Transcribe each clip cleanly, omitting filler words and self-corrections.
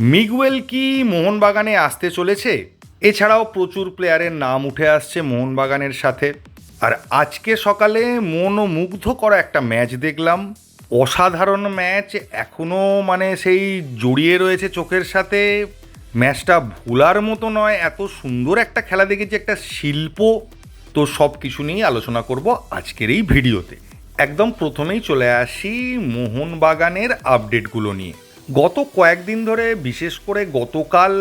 Miguel কি মোহনবাগানে আসতে চলেছে? এছাড়াও প্রচুর প্লেয়ারের নাম উঠে আসছে মোহনবাগানের সাথে। আর আজকে সকালে মনোমুগ্ধ করা একটা ম্যাচ দেখলাম, অসাধারণ ম্যাচ। এখনও সেই জড়িয়ে রয়েছে চোখের সাথে। ম্যাচটা ভোলার মতো নয়, এত সুন্দর একটা খেলা দেখেছি, একটা শিল্প। তো সব কিছু নিয়েই আলোচনা করব আজকের এই ভিডিওতে। একদম প্রথমেই চলে আসি মোহনবাগানের আপডেটগুলো নিয়ে। গত কয়েকদিন ধরে, বিশেষ করে গতকাল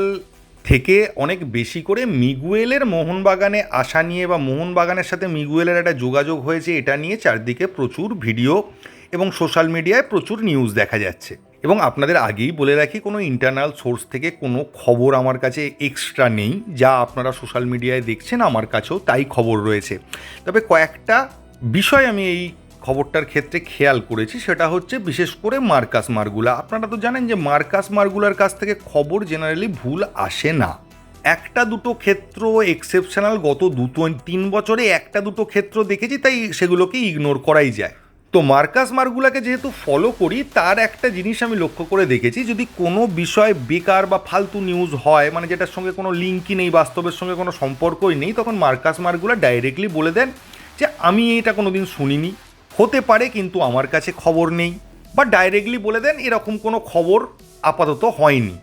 থেকে অনেক বেশি করে মিগুয়েলের মোহনবাগানে আসা নিয়ে বা মোহনবাগানের সাথে মিগুয়েলের একটা যোগাযোগ হয়েছে এটা নিয়ে চারদিকে প্রচুর ভিডিও এবং সোশ্যাল মিডিয়ায় প্রচুর নিউজ দেখা যাচ্ছে। এবং আপনাদের আগেই বলে রাখি, কোনো ইন্টারনাল সোর্স থেকে কোনো খবর আমার কাছে এক্সট্রা নেই। যা আপনারা সোশ্যাল মিডিয়ায় দেখছেন আমার কাছেও তাই খবর রয়েছে। তবে কয়েকটা বিষয় আমি এই খবরটার ক্ষেত্রে খেয়াল করেছি, সেটা হচ্ছে বিশেষ করে মার্কাস মার্গুলা। আপনারা তো জানেন যে মার্কাস মার্গুলার কাছ থেকে খবর জেনারেলি ভুল আসে না। একটা দুটো ক্ষেত্র এক্সেপশনাল, গত 2-3 বছরে একটা দুটো ক্ষেত্র দেখেছি, তাই সেগুলোকে ইগনোর করাই যায়। তো মার্কাস মার্গুলাকে যেহেতু ফলো করি, তার একটা জিনিস আমি লক্ষ্য করে দেখেছি, যদি কোনো বিষয় বেকার বা ফালতু নিউজ হয়, যেটার সঙ্গে কোনো লিঙ্কই নেই, বাস্তবের সঙ্গে কোনো সম্পর্কই নেই, তখন মার্কাস মার্গুলা ডাইরেক্টলি বলে দেন যে আমি এটা কোনোদিন শুনিনি, হতে পারে কিন্তু আমার কাছে খবর নেই, বা ডাইরেক্টলি বলে দেন এরকম কোনো খবর আপাতত হয়নি।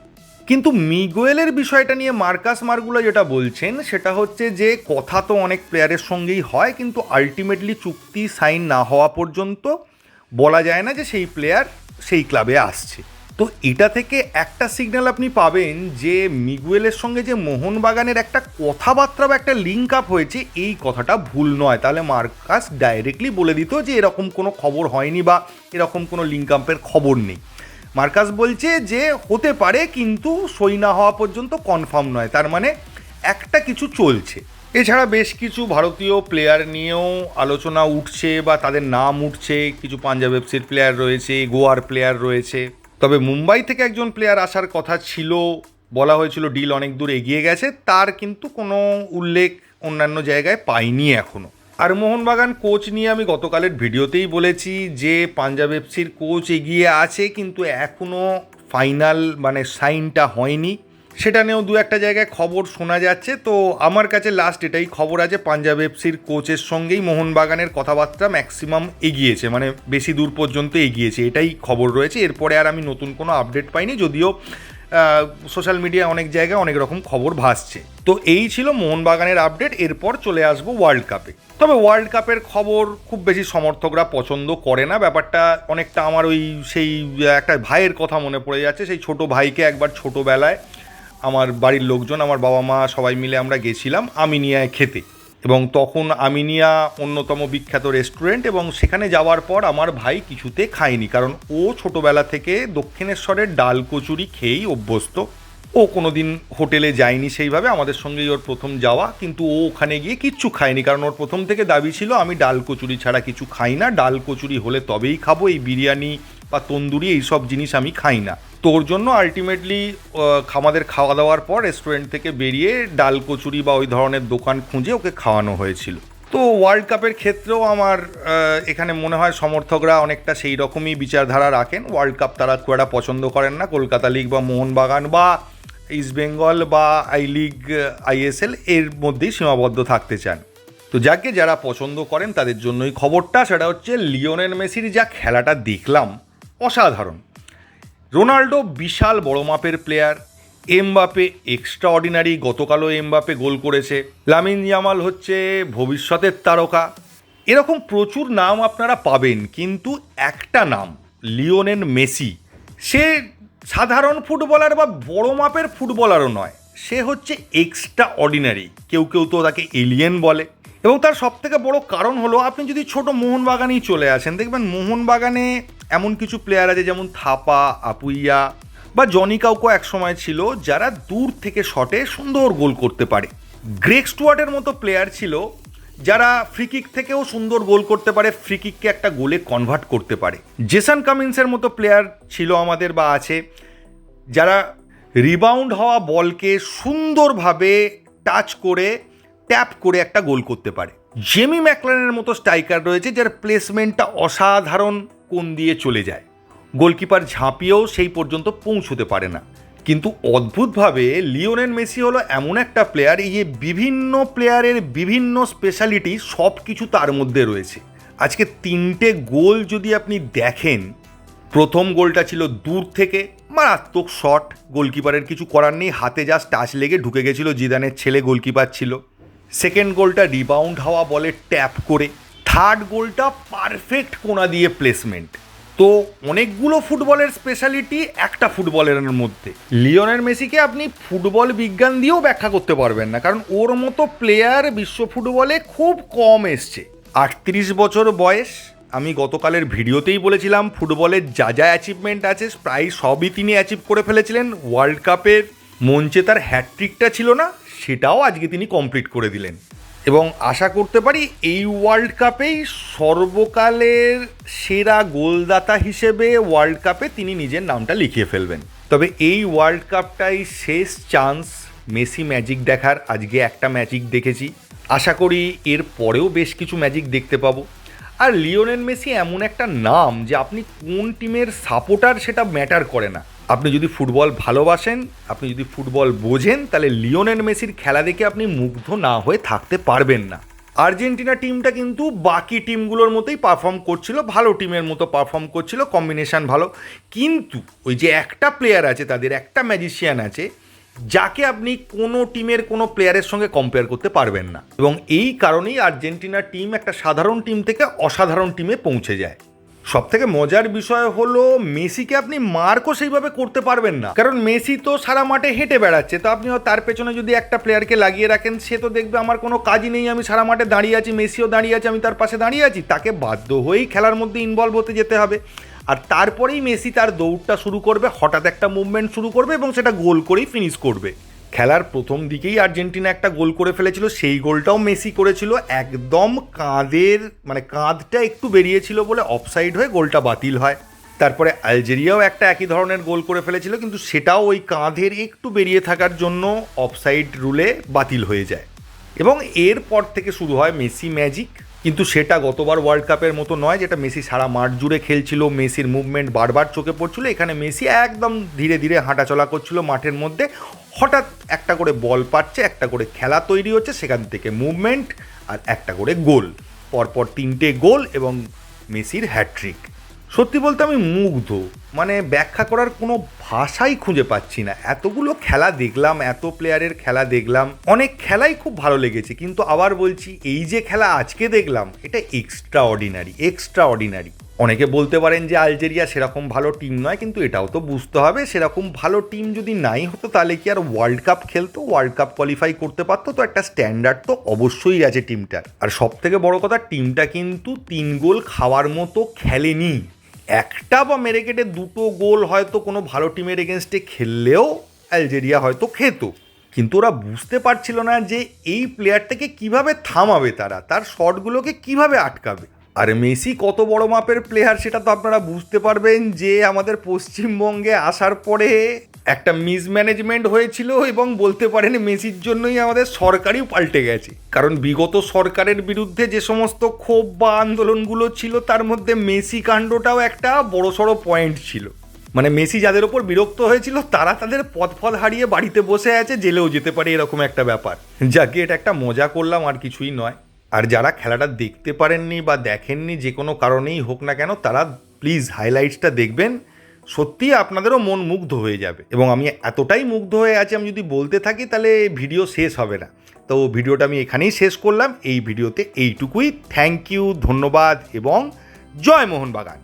কিন্তু মিগুয়েলের বিষয়টা নিয়ে মার্কাস মার্গুলা যেটা বলছেন সেটা হচ্ছে যে কথা তো অনেক প্লেয়ারের সঙ্গেই হয়, কিন্তু আলটিমেটলি চুক্তি সাইন না হওয়া পর্যন্ত বলা যায় না যে সেই প্লেয়ার সেই ক্লাবে আসছে। তো এটা থেকে একটা সিগন্যাল আপনি পাবেন যে মিগুয়েলের সঙ্গে যে মোহনবাগানের একটা কথাবার্তা বা একটা লিঙ্ক আপ হয়েছে, এই কথাটা ভুল নয়। তাহলে মার্কাস ডাইরেক্টলি বলে দিত যে এরকম কোনো খবর হয়নি বা এরকম কোনো লিঙ্ক আপের খবর নেই। মার্কাস বলছে যে হতে পারে কিন্তু সই না হওয়া পর্যন্ত কনফার্ম নয়, তার মানে একটা কিছু চলছে। এছাড়া বেশ কিছু ভারতীয় প্লেয়ার নিয়েও আলোচনা উঠছে বা তাদের নাম উঠছে। কিছু পাঞ্জাব এফসির প্লেয়ার রয়েছে, গোয়ার প্লেয়ার রয়েছে। তবে মুম্বাই থেকে একজন প্লেয়ার আসার কথা ছিল, বলা হয়েছিল ডিল অনেক দূর এগিয়ে গেছে, তার কিন্তু কোনো উল্লেখ অন্যান্য জায়গায় পাইনি এখনও। আর মোহনবাগান কোচ নিয়ে আমি গতকালের ভিডিওতেই বলেছি যে পাঞ্জাব এফসির কোচ এগিয়ে আছে, কিন্তু এখনও ফাইনাল সাইনটা হয়নি। সেটা নিয়েও দু একটা জায়গায় খবর শোনা যাচ্ছে। তো আমার কাছে লাস্ট এটাই খবর আছে, পাঞ্জাব এফসির কোচের সঙ্গেই মোহনবাগানের কথাবার্তা ম্যাক্সিমাম এগিয়েছে, বেশি দূর পর্যন্ত এগিয়েছে, এটাই খবর রয়েছে। এরপরে আর আমি নতুন কোনো আপডেট পাইনি, যদিও সোশ্যাল মিডিয়ায় অনেক জায়গায় অনেক রকম খবর ভাসছে। তো এই ছিল মোহনবাগানের আপডেট। এরপর চলে আসবো ওয়ার্ল্ড কাপে। তবে ওয়ার্ল্ড কাপের খবর খুব বেশি সমর্থকরা পছন্দ করে না। ব্যাপারটা অনেকটা আমার সেই একটা ভাইয়ের কথা মনে পড়ে যাচ্ছে। সেই ছোট ভাইকে একবার ছোটোবেলায় আমার বাড়ির লোকজন, আমার বাবা মা সবাই মিলে আমরা গেছিলাম আমিনিয়ায় খেতে, এবং তখন আমিনিয়া অন্যতম বিখ্যাত রেস্টুরেন্ট, এবং সেখানে যাওয়ার পর আমার ভাই কিছুতে খায়নি, কারণ ও ছোটোবেলা থেকে দক্ষিণেশ্বরের ডাল কচুরি খেয়েই অভ্যস্ত। ও কোনো দিন হোটেলে যায়নি সেইভাবে, আমাদের সঙ্গেই ওর প্রথম যাওয়া, কিন্তু ও ওখানে গিয়ে কিচ্ছু খায়নি, কারণ ওর প্রথম থেকে দাবি ছিল আমি ডাল কচুরি ছাড়া কিছু খাই না, ডাল কচুরি হলে তবেই খাবো, এই বিরিয়ানি বা তন্দুরি এইসব জিনিস আমি খাই না। তো ওর জন্য আলটিমেটলি আমাদের খাওয়া দাওয়ার পর রেস্টুরেন্ট থেকে বেরিয়ে ডাল কচুরি বা ওই ধরনের দোকান খুঁজে ওকে খাওয়ানো হয়েছিল। তো ওয়ার্ল্ড কাপের ক্ষেত্রেও আমার এখানে মনে হয় সমর্থকরা অনেকটা সেই রকমই বিচারধারা রাখেন। ওয়ার্ল্ড কাপ তারা খুব একটা পছন্দ করেন না, কলকাতা লিগ বা মোহনবাগান বা ইস্টবেঙ্গল বা আই লিগ, আইএসএল এর মধ্যেই সীমাবদ্ধ থাকতে চান। তো যাকে যারা পছন্দ করেন তাদের জন্যই খবরটা, সেটা হচ্ছে লিওনেল মেসির যা খেলাটা দেখলাম অসাধারণ। রোনাল্ডো বিশাল বড় মাপের প্লেয়ার, এমবাপে এক্সট্রা অর্ডিনারি, গতকালও এমবাপে গোল করেছে, লামিন ইয়ামাল হচ্ছে ভবিষ্যতের তারকা। এরকম প্রচুর নাম আপনারা পাবেন, কিন্তু একটা নাম লিওনেল মেসি, সে সাধারণ ফুটবলার বা বড় মাপের ফুটবলারও নয়, সে হচ্ছে এক্সট্রা অর্ডিনারি। কেউ কেউ তো তাকে এলিয়েন বলে। এবং তার সবথেকে বড় কারণ হলো, আপনি যদি ছোট মোহনবাগানেই চলে আসেন, দেখবেন মোহনবাগানে এমন কিছু প্লেয়ার আছে যেমন থাপা, আপুইয়া বা জনি কাউকো একসময় ছিল, যারা দূর থেকে শটে সুন্দর গোল করতে পারে। গ্রেগ স্টুয়ার্টের মতো প্লেয়ার ছিল যারা ফ্রিকিক থেকেও সুন্দর গোল করতে পারে, ফ্রিকিককে একটা গোলে কনভার্ট করতে পারে। জেসন কামিন্সের মতো প্লেয়ার ছিল আমাদের বা আছে, যারা রিবাউন্ড হওয়া বলকে সুন্দরভাবে টাচ করে ট্যাপ করে একটা গোল করতে পারে। জেমি ম্যাকলারেনের মতো স্ট্রাইকার রয়েছে যার প্লেসমেন্টটা অসাধারণ, কোণ দিয়ে চলে যায়, গোলকিপার ঝাঁপিয়েও সেই পর্যন্ত পৌঁছতে পারে না। কিন্তু অদ্ভুতভাবে লিওনেল মেসি হলো এমন একটা প্লেয়ার, এই যে বিভিন্ন প্লেয়ারের বিভিন্ন স্পেশালিটি সব কিছু তার মধ্যে রয়েছে। আজকে 3টে গোল যদি আপনি দেখেন, প্রথম গোলটা ছিল দূর থেকে মারাত্মক শট, গোলকিপারের কিছু করার নেই, হাতে জাস্ট টাচ লেগে ঢুকে গেছিল, জিদানের ছেলে গোলকিপার ছিল। সেকেন্ড গোলটা রিবাউন্ড হওয়া বলে ট্যাপ করে। থার্ড গোলটা পারফেক্ট কোনা দিয়ে প্লেসমেন্ট। তো অনেকগুলো ফুটবলের স্পেশালিটি একটা ফুটবলের মধ্যে। লিওনেল মেসিকে আপনি ফুটবল বিজ্ঞান দিয়েও ব্যাখ্যা করতে পারবেন না, কারণ ওর মতো প্লেয়ার বিশ্ব ফুটবলে খুব কম এসছে। 38 বছর বয়স। আমি গতকালের ভিডিওতেই বলেছিলাম ফুটবলের যা যা অ্যাচিভমেন্ট আছে প্রায় সবই তিনি অ্যাচিভ করে ফেলেছিলেন। ওয়ার্ল্ড কাপের মঞ্চে তার হ্যাটট্রিকটা ছিল না, সেটাও আজকে তিনি কমপ্লিট করে দিলেন। এবং আশা করতে পারি এই ওয়ার্ল্ড কাপেই সর্বকালের সেরা গোলদাতা হিসেবে ওয়ার্ল্ড কাপে তিনি নিজের নামটা লিখিয়ে ফেলবেন। তবে এই ওয়ার্ল্ড কাপটাই শেষ চান্স মেসি ম্যাজিক দেখার। আজকে একটা ম্যাজিক দেখেছি, আশা করি এর পরেও বেশ কিছু ম্যাজিক দেখতে পাবো। আর লিওনেল মেসি এমন একটা নাম যে আপনি কোন টিমের সাপোর্টার সেটা ম্যাটার করে না। আপনি যদি ফুটবল ভালোবাসেন, আপনি যদি ফুটবল বোঝেন, তাহলে লিওনেল মেসির খেলা দেখে আপনি মুগ্ধ না হয়ে থাকতে পারবেন না। আর্জেন্টিনা টিমটা কিন্তু বাকি টিমগুলোর মতোই পারফর্ম করছিল, ভালো টিমের মতো পারফর্ম করছিল, কম্বিনেশন ভালো। কিন্তু ওই যে একটা প্লেয়ার আছে, তাদের একটা ম্যাজিশিয়ান আছে, যাকে আপনি কোনো টিমের কোনো প্লেয়ারের সঙ্গে কম্পেয়ার করতে পারবেন না। এবং এই কারণেই আর্জেন্টিনা টিম একটা সাধারণ টিম থেকে অসাধারণ টিমে পৌঁছে যায়। সব থেকে মজার বিষয় হলো মেসিকে আপনি মার্কও সেইভাবে করতে পারবেন না, কারণ মেসি তো সারা মাঠে হেঁটে বেড়াচ্ছে। তো আপনি তার পেছনে যদি একটা প্লেয়ারকে লাগিয়ে রাখেন, সে তো দেখবে আমার কোনো কাজই নেই, আমি সারা মাঠে দাঁড়িয়ে আছি, মেসিও দাঁড়িয়ে আছে, আমি তার পাশে দাঁড়িয়ে আছি। তাকে বাধ্য হয়েই খেলার মধ্যে ইনভলভ হতে যেতে হবে। আর তারপরেই মেসি তার দৌড়টা শুরু করবে, হঠাৎ একটা মুভমেন্ট শুরু করবে এবং সেটা গোল করেই ফিনিশ করবে। খেলার প্রথম দিকেই আর্জেন্টিনা একটা গোল করে ফেলেছিল, সেই গোলটাও মেসি করেছিল। একদম কাঁধটা একটু বেরিয়েছিল বলে অফসাইড হয়ে গোলটা বাতিল হয়। তারপরে আলজেরিয়াও একটা একই ধরনের গোল করে ফেলেছিল, কিন্তু সেটাও ওই কাঁধের একটু বেরিয়ে থাকার জন্য অফসাইড রুলে বাতিল হয়ে যায়। এবং এরপর থেকে শুরু হয় মেসি ম্যাজিক। কিন্তু সেটা গতবার ওয়ার্ল্ড কাপের মতো নয়, যেটা মেসি সারা মাঠ জুড়ে খেলছিল, মেসির মুভমেন্ট বারবার চোখে পড়ছিল। এখানে মেসি একদম ধীরে ধীরে হাঁটাচলা করছিল মাঠের মধ্যে, হঠাৎ একটা করে বল পাচ্ছে, একটা করে খেলা তৈরি হচ্ছে, সেখান থেকে মুভমেন্ট আর একটা করে গোল, পরপর 3টে গোল এবং মেসির হ্যাটট্রিক। সত্যি বলতে আমি মুগ্ধ, ব্যাখ্যা করার কোনো ভাষাই খুঁজে পাচ্ছি না। এতগুলো খেলা দেখলাম, এত প্লেয়ারের খেলা দেখলাম, অনেক খেলাই খুব ভালো লেগেছে, কিন্তু আবার বলছি এই যে খেলা আজকে দেখলাম এটা এক্সট্রা অর্ডিনারি। অনেকে বলতে পারেন যে আলজেরিয়া সেরকম ভালো টিম নয়, কিন্তু এটাও তো বুঝতে হবে সেরকম ভালো টিম যদি নাই হতো তাহলে কি আর ওয়ার্ল্ড কাপ খেলতো, ওয়ার্ল্ড কাপ কোয়ালিফাই করতে পারতো? তো একটা স্ট্যান্ডার্ড তো অবশ্যই আছে টিমটার। আর সব থেকে বড় কথা, টিমটা কিন্তু 3 গোল খাওয়ার মতো খেলেনি। একটা বা মেরে কেটে 2টো গোল হয়তো কোনো ভালো টিমের এগেনস্টে খেললেও আলজেরিয়া হয়তো খেত, কিন্তু ওরা বুঝতে পারছিল না যে এই প্লেয়ারটাকে কিভাবে থামাবে, তার শটগুলোকে কিভাবে আটকাবে। আর মেসি কত বড় মাপের প্লেয়ার সেটা তো আপনারা বুঝতে পারবেন যে আমাদের পশ্চিমবঙ্গে আসার পরে একটা মিসম্যানেজমেন্ট হয়েছিল, এবং বলতে পারেন মেসির জন্যই আমাদের সরকারই পাল্টে গেছে। কারণ বিগত সরকারের বিরুদ্ধে যে সমস্ত ক্ষোভ বা আন্দোলনগুলো ছিল, তার মধ্যে মেসি কাণ্ডটাও একটা বড়সড় পয়েন্ট ছিল। মেসি যাদের ওপর বিরক্ত হয়েছিল তারা তাদের পদ হারিয়ে বাড়িতে বসে আছে, জেলেও যেতে পারে, এরকম একটা ব্যাপার। যাকে এটা একটা মজা করলাম, আর কিছুই নয়। আর যারা খেলাটা দেখতে পারেননি বা দেখেননি, যে কোনো কারণেই হোক না কেন, তারা প্লিজ হাইলাইটসটা দেখবেন, সত্যিই আপনাদেরও মন মুগ্ধ হয়ে যাবে। এবং আমি এতটাই মুগ্ধ হয়ে আছি, আমি যদি বলতে থাকি তাহলে ভিডিও শেষ হবে না। তো ভিডিওটা আমি এখানেই শেষ করলাম, এই ভিডিওতে এইটুকুই। থ্যাংক ইউ, ধন্যবাদ এবং জয় মোহনবাগান।